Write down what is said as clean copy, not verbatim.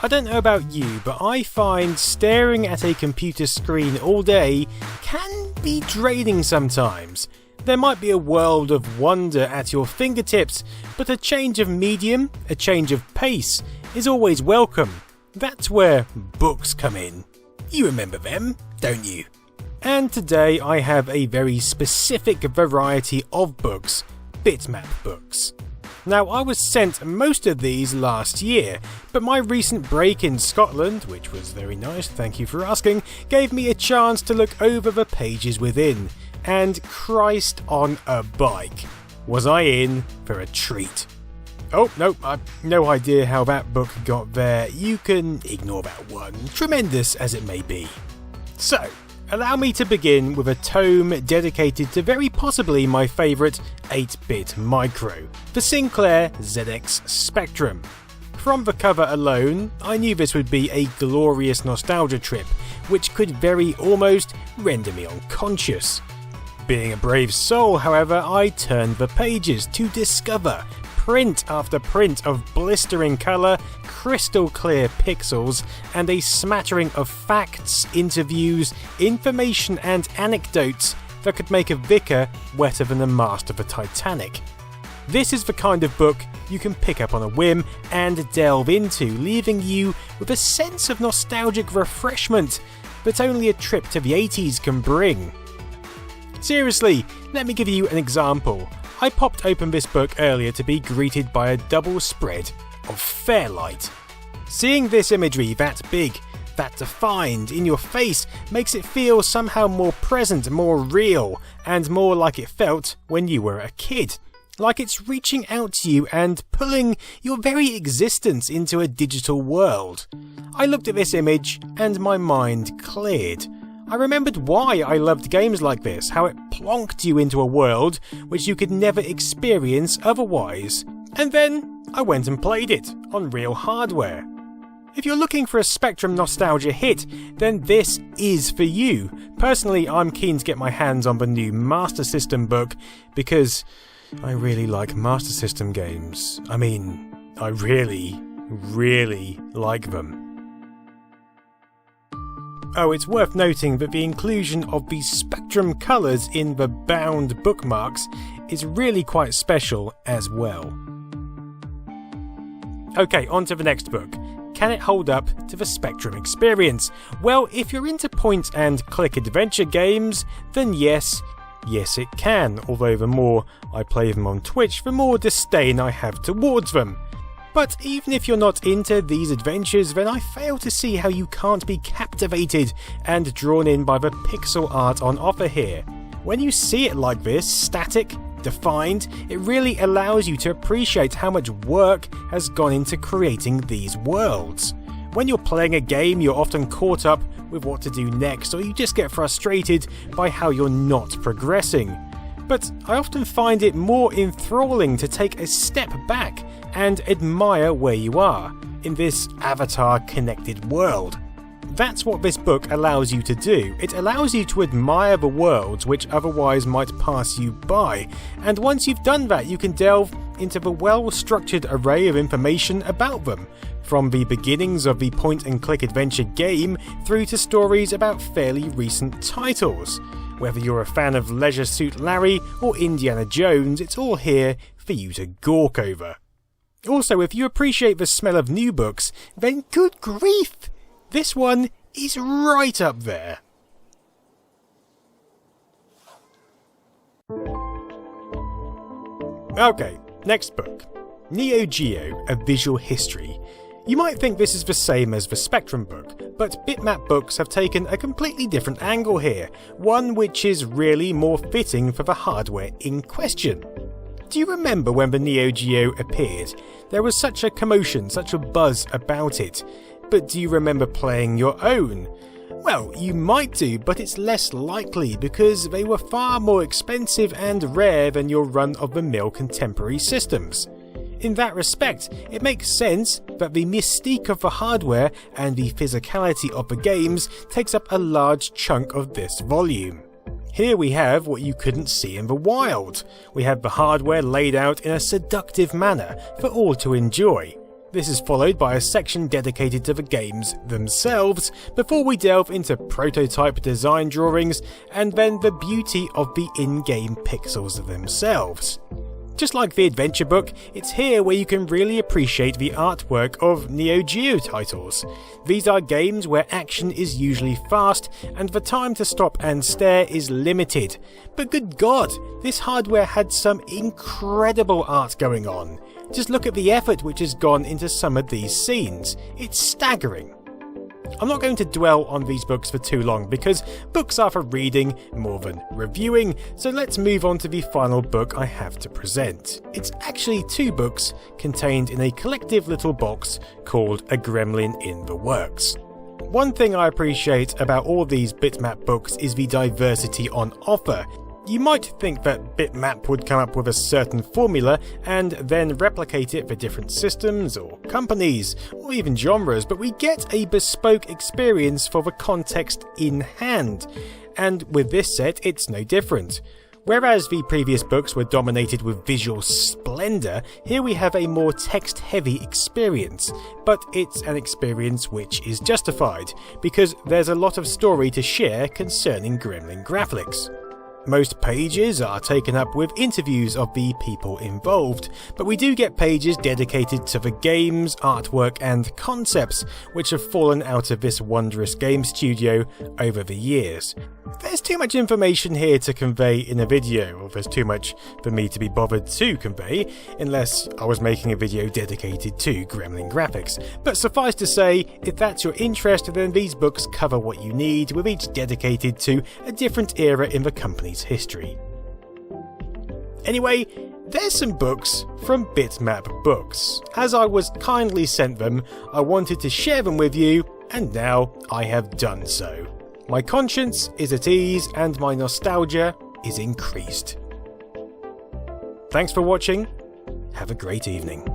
I don't know about you, but I find staring at a computer screen all day can be draining sometimes. There might be a world of wonder at your fingertips, but a change of medium, a change of pace, is always welcome. That's where books come in. You remember them, don't you? And today I have a very specific variety of books, Bitmap Books. Now, I was sent most of these last year, but my recent break in Scotland, which was very nice, thank you for asking, gave me a chance to look over the pages within. And Christ on a bike, was I in for a treat. Oh, no, I've no idea how that book got there. You can ignore that one, tremendous as it may be. So, allow me to begin with a tome dedicated to very possibly my favourite 8-bit micro, the Sinclair ZX Spectrum. From the cover alone, I knew this would be a glorious nostalgia trip, which could very almost render me unconscious. Being a brave soul, however, I turned the pages to discover print after print of blistering colour, crystal clear pixels, and a smattering of facts, interviews, information and anecdotes that could make a vicar wetter than the mast of a Titanic. This is the kind of book you can pick up on a whim and delve into, leaving you with a sense of nostalgic refreshment that only a trip to the 80s can bring. Seriously, let me give you an example. I popped open this book earlier to be greeted by a double spread of Fairlight. Seeing this imagery that big, that defined in your face makes it feel somehow more present, more real, and more like it felt when you were a kid. Like it's reaching out to you and pulling your very existence into a digital world. I looked at this image and my mind cleared. I remembered why I loved games like this, how it plonked you into a world which you could never experience otherwise. And then I went and played it on real hardware. If you're looking for a Spectrum nostalgia hit, then this is for you. Personally, I'm keen to get my hands on the new Master System book because I really like Master System games. I mean, I really like them. Oh, it's worth noting that the inclusion of the Spectrum colours in the bound bookmarks is really quite special as well. Okay, on to the next book. Can it hold up to the Spectrum experience? Well, if you're into point and click adventure games, then yes it can, although the more I play them on Twitch, the more disdain I have towards them. But even if you're not into these adventures, then I fail to see how you can't be captivated and drawn in by the pixel art on offer here. When you see it like this, static, defined, it really allows you to appreciate how much work has gone into creating these worlds. When you're playing a game, you're often caught up with what to do next, or you just get frustrated by how you're not progressing. But I often find it more enthralling to take a step back and admire where you are in this avatar-connected world. That's what this book allows you to do. It allows you to admire the worlds which otherwise might pass you by, and once you've done that, you can delve into the well-structured array of information about them, from the beginnings of the point-and-click adventure game through to stories about fairly recent titles. Whether you're a fan of Leisure Suit Larry or Indiana Jones, it's all here for you to gawk over. Also, if you appreciate the smell of new books, then good grief! This one is right up there. Okay, next book. Neo Geo, A Visual History. You might think this is the same as the Spectrum book, but Bitmap Books have taken a completely different angle here, one which is really more fitting for the hardware in question. Do you remember when the Neo Geo appeared? There was such a commotion, such a buzz about it. But do you remember playing your own? Well, you might do, but it's less likely because they were far more expensive and rare than your run-of-the-mill contemporary systems. In that respect, it makes sense that the mystique of the hardware and the physicality of the games takes up a large chunk of this volume. Here we have what you couldn't see in the wild. We have the hardware laid out in a seductive manner for all to enjoy. This is followed by a section dedicated to the games themselves, before we delve into prototype design drawings and then the beauty of the in-game pixels themselves. Just like the adventure book, it's here where you can really appreciate the artwork of Neo Geo titles. These are games where action is usually fast and the time to stop and stare is limited. But good God, this hardware had some incredible art going on. Just look at the effort which has gone into some of these scenes. It's staggering. I'm not going to dwell on these books for too long because books are for reading more than reviewing, so let's move on to the final book I have to present. It's actually 2 books contained in a collective little box called A Gremlin in the Works. One thing I appreciate about all these Bitmap books is the diversity on offer. You might think that Bitmap would come up with a certain formula and then replicate it for different systems or companies or even genres, but we get a bespoke experience for the context in hand. And with this set, it's no different. Whereas the previous books were dominated with visual splendour, here we have a more text-heavy experience, but it's an experience which is justified, because there's a lot of story to share concerning Gremlin graphics. Most pages are taken up with interviews of the people involved, but we do get pages dedicated to the games, artwork and concepts which have fallen out of this wondrous game studio over the years. There's too much information here to convey in a video, or there's too much for me to be bothered to convey, unless I was making a video dedicated to Gremlin graphics. But suffice to say, if that's your interest, then these books cover what you need, with each dedicated to a different era in the company's history. Anyway, there's some books from Bitmap Books. As I was kindly sent them, I wanted to share them with you, and now I have done so. My conscience is at ease and my nostalgia is increased. Thanks for watching. Have a great evening.